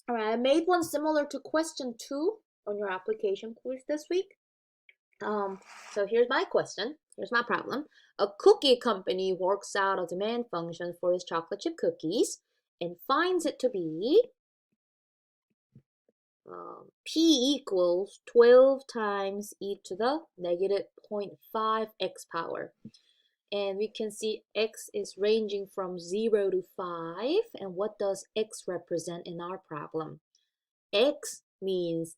All right, I made one similar to question 2 on your application quiz this week. So here's my question. Here's my problem. A cookie company works out a demand function for its chocolate chip cookies and finds it to be P equals 12 times e to the negative 0.5 x power. And we can see x is ranging from 0 to 5. And what does x represent in our problem? X means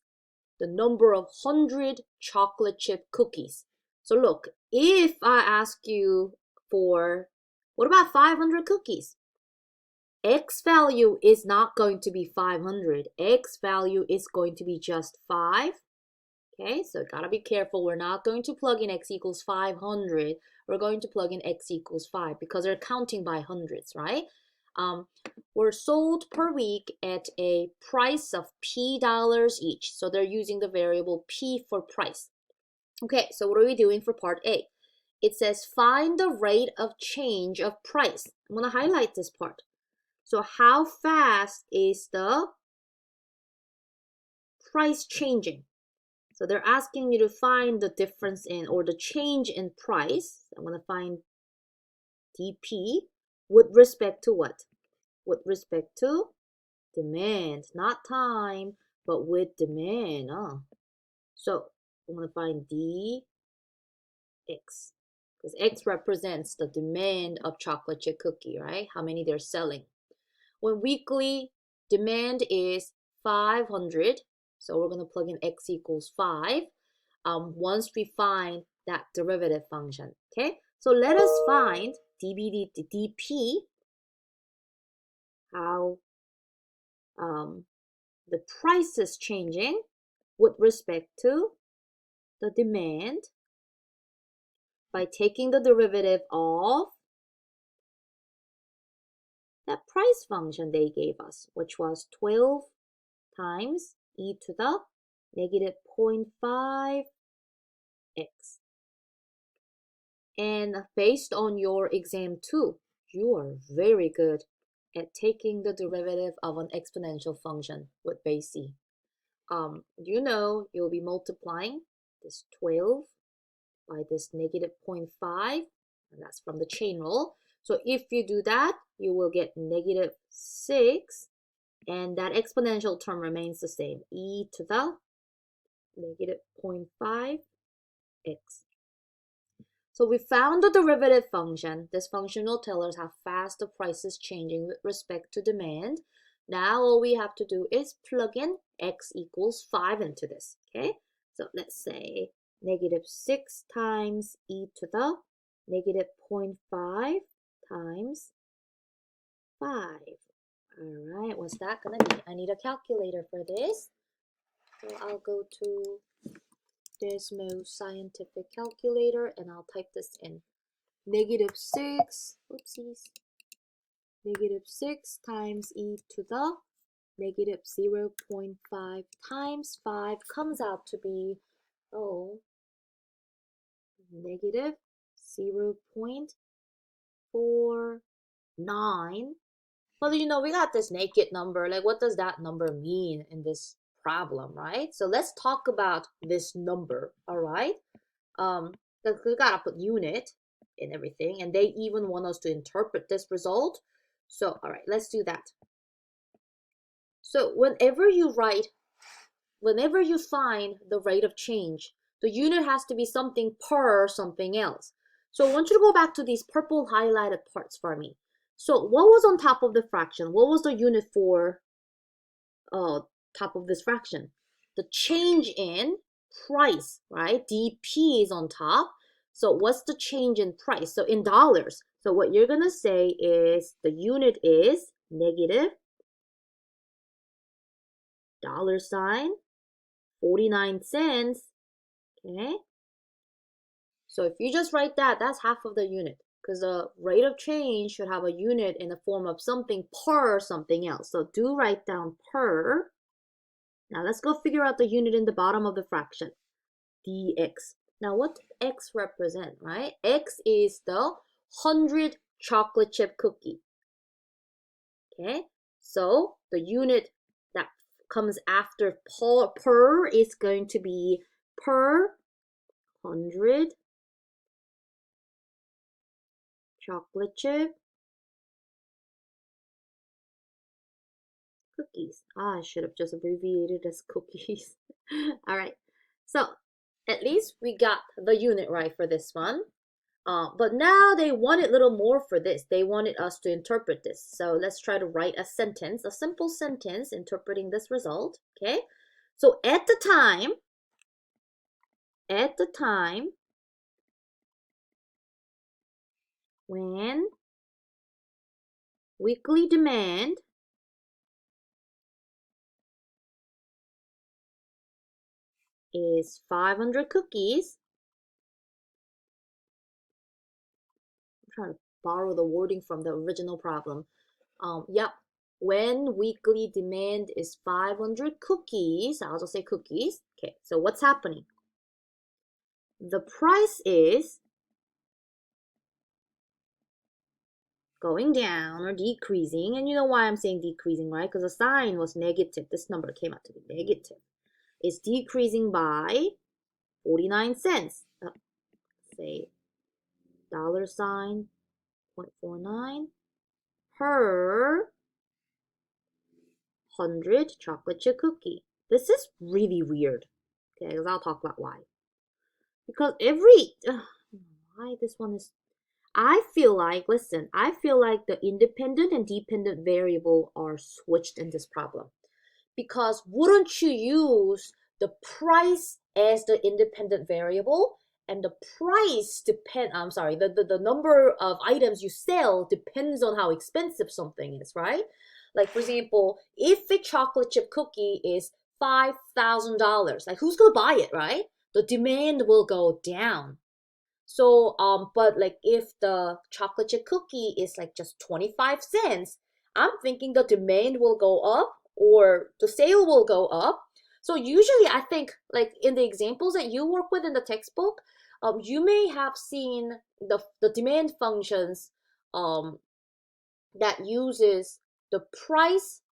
the number of 100 chocolate chip cookies. So look, if I ask you for, what about 500 cookies? X value is not going to be 500. X value is going to be just 5. Okay, so gotta be careful. We're not going to plug in x equals 500. We're going to plug in x equals 5 because they're counting by hundreds, right? Were sold per week at a price of P dollars each. So they're using the variable P for price. Okay, so what are we doing for part A? It says find the rate of change of price. I'm going to highlight this part. So how fast is the price changing? So they're asking you to find the difference in or the change in price. I'm going to find dP with respect to what? With respect to demand, not time, but with demand. So I'm going to find dx because x represents the demand of chocolate chip cookie, right? How many they're selling. When weekly demand is 500, so we're going to plug in x equals 5 once we find that derivative function, okay? So let us find dP, how the price is changing with respect to the demand by taking the derivative of that price function they gave us, which was 12 times e to the negative 0.5 x. And based on your exam 2, you are very good at taking the derivative of an exponential function with base c. You know you'll be multiplying this 12 by this negative 0.5, and that's from the chain rule. So if you do that, you will get negative 6, and that exponential term remains the same, e to the negative 0.5 x. So we found the derivative function. This function will tell us how fast the price is changing with respect to demand. Now all we have to do is plug in x equals 5 into this, okay? So let's say negative 6 times e to the negative 0.5 times 5. All right, what's that going to be? I need a calculator for this. So I'll go to Desmo Scientific Calculator and I'll type this in. Negative 6, oopsies, negative 6 times e to the negative 0.5 times 5 comes out to be, negative 0.49. Well, you know, we got this naked number. Like, what does that number mean in this problem, right? So let's talk about this number, all right? We gotta put unit in everything, and they even want us to interpret this result. So, all right, let's do that. So whenever you find the rate of change, the unit has to be something per something else. So I want you to go back to these purple highlighted parts for me. So what was on top of the fraction? What was the unit for top of this fraction? The change in price, right? dP is on top. So what's the change in price? So in dollars. So what you're going to say is the unit is negative $49, okay? So if you just write that, that's half of the unit because the rate of change should have a unit in the form of something per something else. So do write down per. Now let's go figure out the unit in the bottom of the fraction, dx. Now what does x represent, right? X is the 100 chocolate chip cookie. Okay, so the unit, that comes after per is going to be per 100 chocolate chip cookies. I should have just abbreviated as cookies. All right, so at least we got the unit right for this one. But now they wanted a little more for this. They wanted us to interpret this. So let's try to write a sentence, a simple sentence interpreting this result, okay? So at the time, when weekly demand is 500 cookies, I'm trying to borrow the wording from the original problem. Yep, when weekly demand is 500 cookies, I'll just say cookies. Okay, so what's happening? The price is going down or decreasing, and you know why I'm saying decreasing, right? Because the sign was negative. This number came out to be negative. It's decreasing by 49 cents. Say $sign 0.49 per 100 chocolate chip cookie. This is really weird. Okay, because I'll talk about why. Because why this one is, I feel like the independent and dependent variable are switched in this problem. Because wouldn't you use the price as the independent variable, and the price the number of items you sell depends on how expensive something is, right? Like, for example, if a chocolate chip cookie is $5,000, like, who's gonna buy it, right? The demand will go down. So, but like if the chocolate chip cookie is like just 25 cents, I'm thinking the demand will go up or the sale will go up. So usually I think, like in the examples that you work with in the textbook, you may have seen the demand functions that uses the price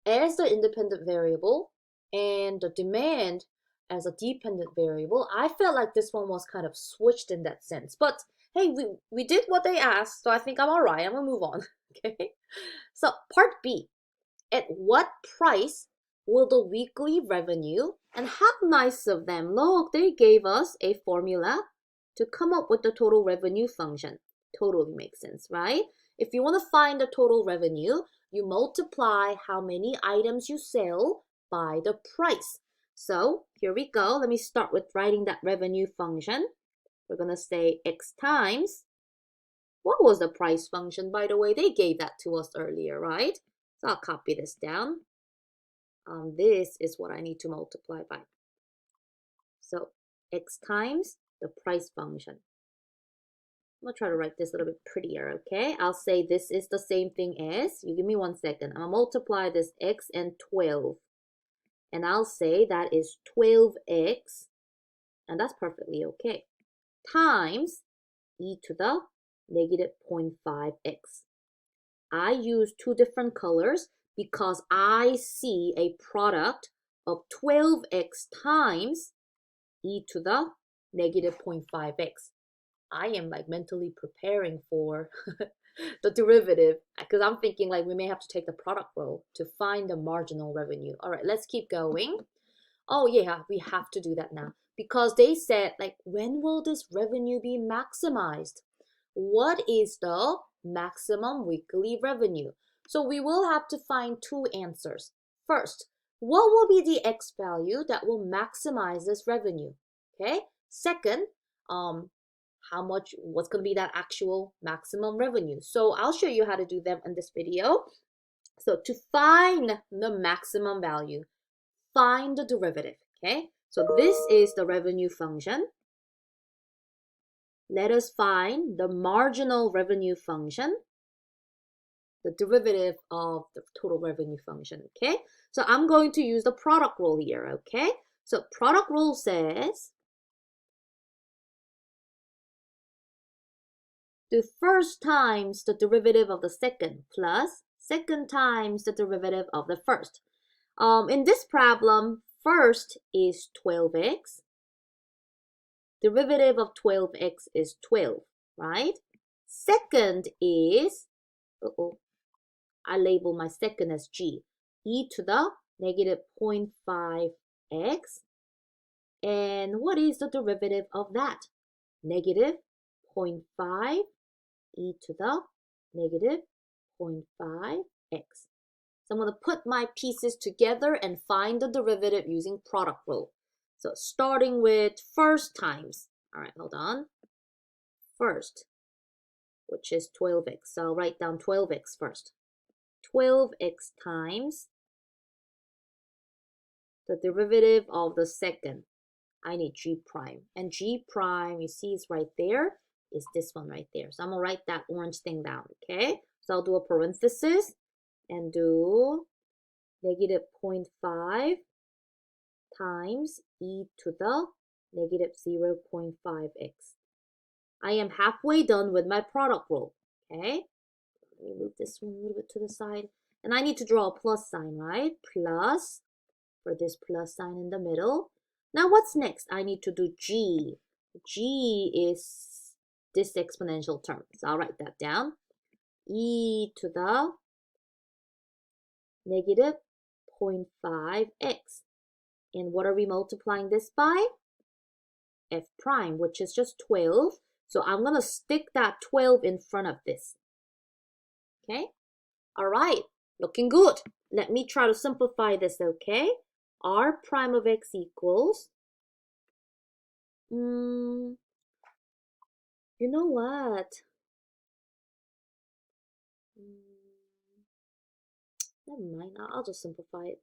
as the independent variable and the demand as a dependent variable. I felt like this one was kind of switched in that sense. But hey, we did what they asked, so I think I'm all right. I'm gonna move on. Okay. So part B, at what price will the weekly revenue, and how nice of them. Look, they gave us a formula to come up with the total revenue function. Totally makes sense, right? If you want to find the total revenue, you multiply how many items you sell by the price. So here we go. Let me start with writing that revenue function. We're going to say x times. What was the price function, by the way? They gave that to us earlier, right? So I'll copy this down. This is what I need to multiply by. So x times the price function. I'm gonna try to write this a little bit prettier, okay? I'll say this is the same thing as, you give me 1 second. I'm gonna multiply this x and 12. And I'll say that is 12x, and that's perfectly okay, times e to the negative 0.5x. I use 2 different colors because I see a product of 12x times e to the negative 0.5x. I am like mentally preparing for the derivative because I'm thinking like we may have to take the product rule to find the marginal revenue. All right, let's keep going. Oh yeah, we have to do that now because they said like, when will this revenue be maximized? What is the maximum weekly revenue? So we will have to find 2 answers. First, what will be the x value that will maximize this revenue? Okay. Second, what's going to be that actual maximum revenue? So I'll show you how to do them in this video. So to find the maximum value, find the derivative, okay? So this is the revenue function. Let us find the marginal revenue function, the derivative of the total revenue function, okay? So I'm going to use the product rule here, okay? So product rule says do first times the derivative of the second plus second times the derivative of the first. In this problem, first is 12x. Derivative of 12x is 12, right? Second is, I label my second as g, e to the negative 0.5x. And what is the derivative of that? Negative 0.5 e to the negative 0.5x. So I'm going to put my pieces together and find the derivative using product rule. So starting with first times. All right, hold on. First, which is 12x. So I'll write down 12x first. 12x times the derivative of the second. I need g prime. And g prime, you see, is right there, is this one right there. So I'm going to write that orange thing down, okay? So I'll do a parenthesis and do negative 0.5 times e to the negative 0.5x. I am halfway done with my product rule, okay? Let me move this one a little bit to the side. And I need to draw a plus sign, right? Plus, for this plus sign in the middle. Now what's next? I need to do g. G is this exponential term. So I'll write that down. E to the negative 0.5x. And what are we multiplying this by? F prime, which is just 12. So I'm going to stick that 12 in front of this. Okay? All right. Looking good. Let me try to simplify this, okay? R prime of x equals, you know what? Never mind. I'll just simplify it.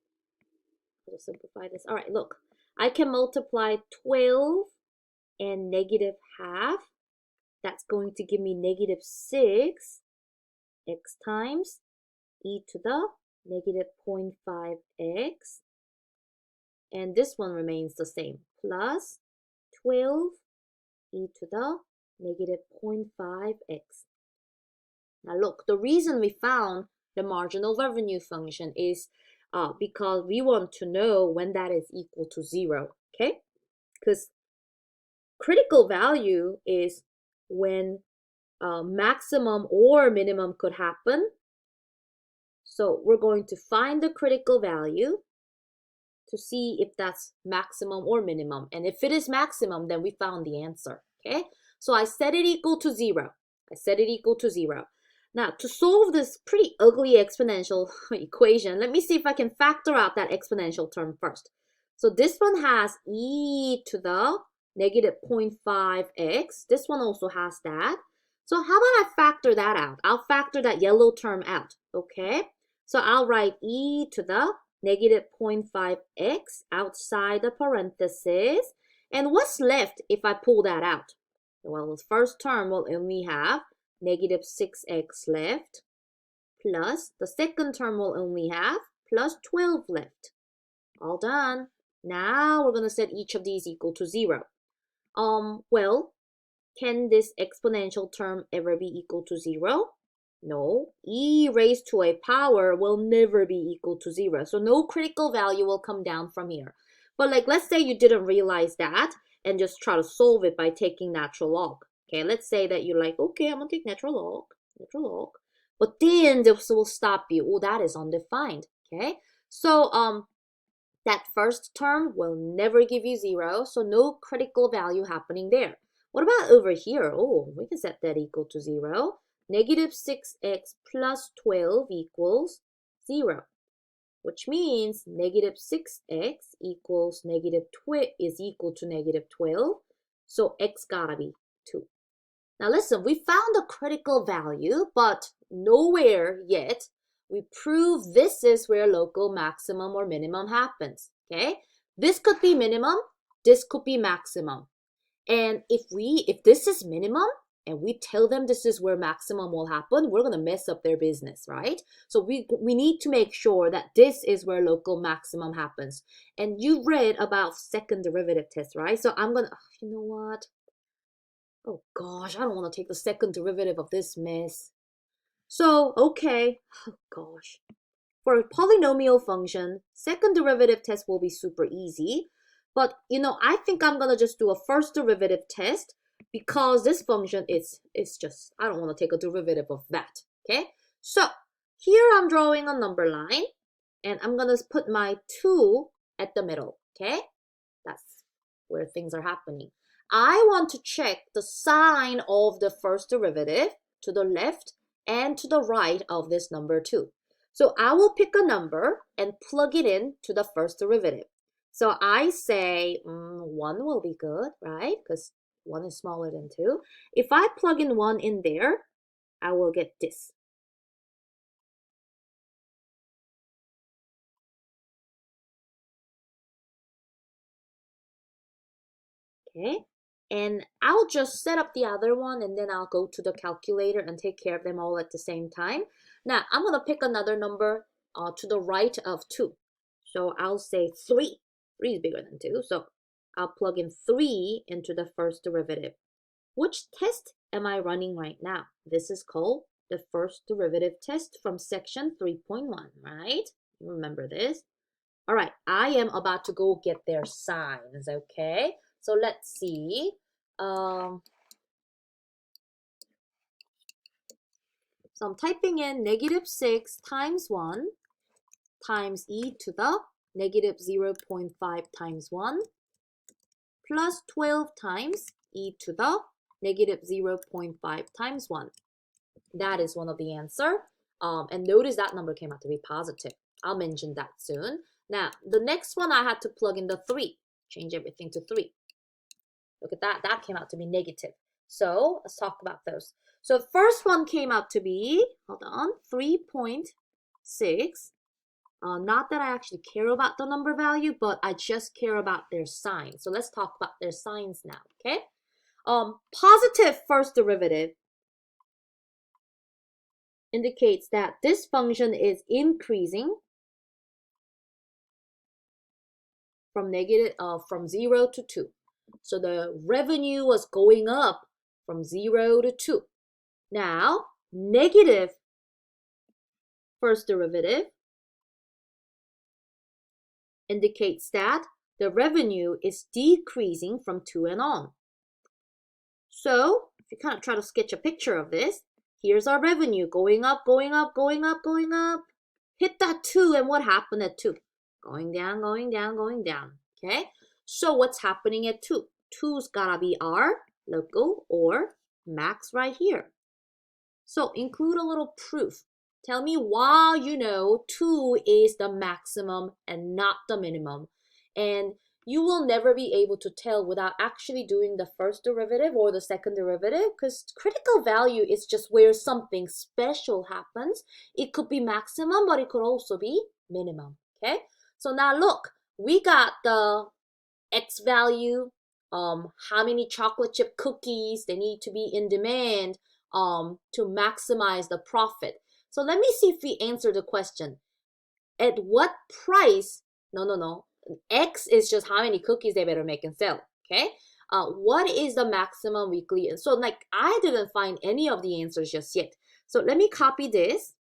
I'll just simplify this. All right, look. I can multiply 12 and negative half. That's going to give me negative 6 x times e to the negative 0.5x. And this one remains the same. Plus 12 e to the negative 0.5x. Now look, the reason we found the marginal revenue function is because we want to know when that is equal to 0, okay? Because critical value is when maximum or minimum could happen. So we're going to find the critical value to see if that's maximum or minimum. And if it is maximum, then we found the answer, okay? So I set it equal to 0. I set it equal to 0. Now, to solve this pretty ugly exponential equation, let me see if I can factor out that exponential term first. So this one has e to the negative 0.5x. This one also has that. So how about I factor that out? I'll factor that yellow term out, okay? So I'll write e to the negative 0.5x outside the parenthesis. And what's left if I pull that out? Well, the first term will only have negative 6x left, plus the second term will only have plus 12 left. All done. Now we're going to set each of these equal to 0. Well, can this exponential term ever be equal to 0? No. E raised to a power will never be equal to 0. So no critical value will come down from here. But like, let's say you didn't realize that and just try to solve it by taking natural log. Okay, let's say that you're like, okay, I'm going to take natural log. But then this will stop you. Oh, that is undefined. Okay, so that first term will never give you 0. So no critical value happening there. What about over here? Oh, we can set that equal to 0. Negative 6x plus 12 equals 0. Which means negative 6x equals is equal to negative 12. So x gotta be 2. Now listen, we found a critical value, but nowhere yet we prove this is where local maximum or minimum happens, okay? This could be minimum, this could be maximum. And if this is minimum and we tell them this is where maximum will happen, we're going to mess up their business, right? So we need to make sure that this is where local maximum happens. And you read about second derivative test, right? So I'm going to, you know what? Oh gosh, I don't want to take the second derivative of this mess. So, okay, oh gosh. For a polynomial function, second derivative test will be super easy. But, I think I'm going to just do a first derivative test because this function is just, I don't want to take a derivative of that, okay? So, here I'm drawing a number line, and I'm going to put my 2 at the middle, okay? That's where things are happening. I want to check the sign of the first derivative to the left and to the right of this number 2. So I will pick a number and plug it in to the first derivative. So I say 1 will be good, right? Because 1 is smaller than 2. If I plug in 1 in there, I will get this. Okay, and I'll just set up the other one and then I'll go to the calculator and take care of them all at the same time. Now, I'm going to pick another number to the right of 2. So I'll say 3. 3 is bigger than 2, so I'll plug in 3 into the first derivative. Which test am I running right now? This is called the first derivative test from section 3.1, right? Remember this? All right, I am about to go get their signs, okay? So let's see. So I'm typing in -6 times 1 times e to the -0.5 times 1 plus 12 times e to the -0.5 times 1. That is one of the answer. And notice that number came out to be positive. I'll mention that soon. Now, the next one I had to plug in the 3. Change everything to 3. Look at that. That came out to be negative. So let's talk about those. So the first one came out to be, hold on, 3.6. Not that I actually care about the number value, but I just care about their sign. So let's talk about their signs now, okay? Positive first derivative indicates that this function is increasing from 0 to 2. So the revenue was going up from 0 to 2. Now, negative first derivative indicates that the revenue is decreasing from 2 and on. So, if you kind of try to sketch a picture of this, here's our revenue going up, going up, going up, going up. Hit that 2, and what happened at 2? Going down, going down, going down, okay? So what's happening at 2? 2's gotta be our local or max right here. So include a little proof. Tell me why you know 2 is the maximum and not the minimum. And you will never be able to tell without actually doing the first derivative or the second derivative, because critical value is just where something special happens. It could be maximum, but it could also be minimum, okay? So now look, we got the X value, how many chocolate chip cookies they need to be in demand to maximize the profit. So let me see if we answer the question. At what price? No. X is just how many cookies they better make and sell, okay? What is the maximum weekly? So like I didn't find any of the answers just yet. So let me copy this.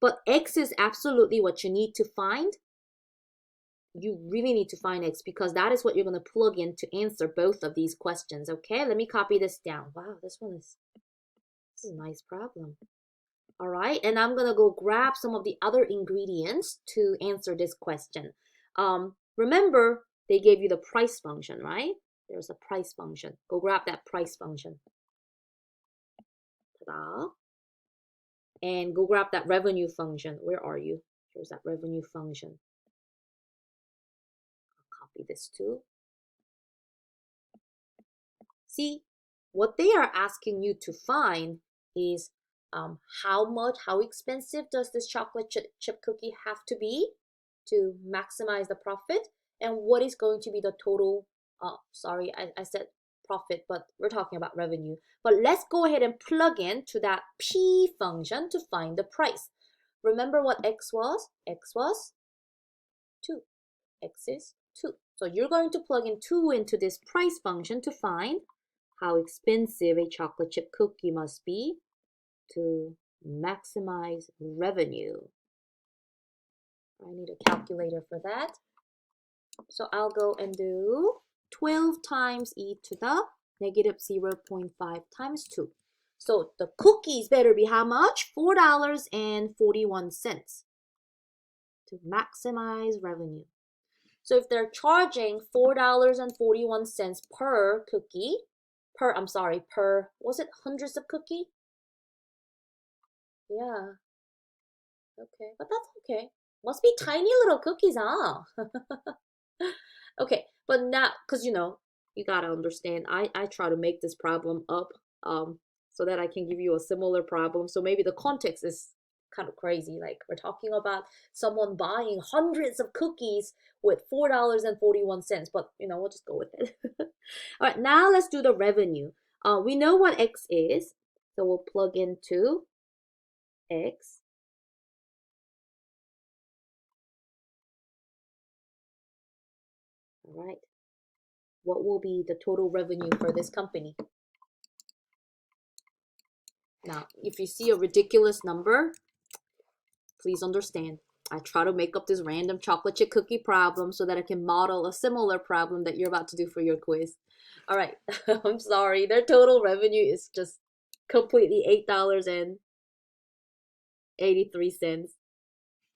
But X is absolutely what you need to find. You really need to find X because that is what you're going to plug in to answer both of these questions, okay? Let me copy this down. Wow, this is a nice problem. All right, and I'm going to go grab some of the other ingredients to answer this question. Remember, they gave you the price function, right? There's a price function. Go grab that price function. Ta-da. And go grab that revenue function. Where are you? Here's that revenue function. I'll copy this too. See, what they are asking you to find is how expensive does this chocolate chip cookie have to be to maximize the profit, and what is going to be the total, sorry, I said profit, but we're talking about revenue. But let's go ahead and plug in to that P function to find the price. Remember what X was? X was 2. X is 2. So you're going to plug in 2 into this price function to find how expensive a chocolate chip cookie must be to maximize revenue. I need a calculator for that. So I'll go and do 12 times e to the negative 0.5 times 2. So the cookies better be how much? $4.41 to maximize revenue. So if they're charging $4.41 per cookie, was it hundreds of cookie? Yeah, okay, but that's okay. Must be tiny little cookies, huh? Okay, but now, because you gotta understand, I try to make this problem up so that I can give you a similar problem. So maybe the context is kind of crazy. Like we're talking about someone buying hundreds of cookies with $4.41, but we'll just go with it. All right, now let's do the revenue. We know what X is, so we'll plug into X. All right. What will be the total revenue for this company? Now, if you see a ridiculous number, please understand. I try to make up this random chocolate chip cookie problem so that I can model a similar problem that you're about to do for your quiz. All right, I'm sorry. Their total revenue is just completely $8.83.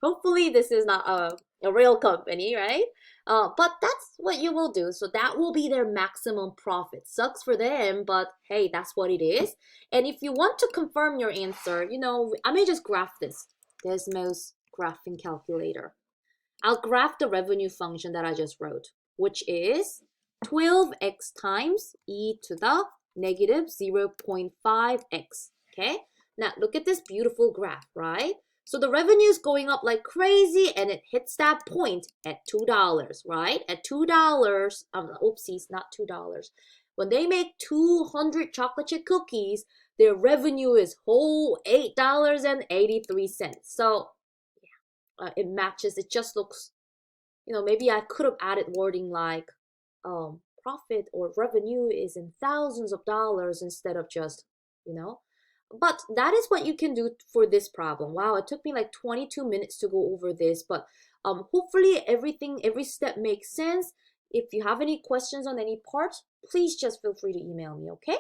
Hopefully this is not a real company, right? But that's what you will do. So that will be their maximum profit. Sucks for them, but hey, that's what it is. And if you want to confirm your answer, I may just graph this. Desmos graphing calculator. I'll graph the revenue function that I just wrote, which is 12x times e to the negative 0.5x. Okay? Now look at this beautiful graph, right? So the revenue is going up like crazy and it hits that point at $2, right? At $2, oopsies, not $2. When they make 200 chocolate chip cookies, their revenue is whole $8.83. So it matches. It just looks, maybe I could have added wording like profit or revenue is in thousands of dollars instead of just, but that is what you can do for this problem. Wow, it took me like 22 minutes to go over this, but hopefully every step makes sense. If you have any questions on any part, please just feel free to email me, okay?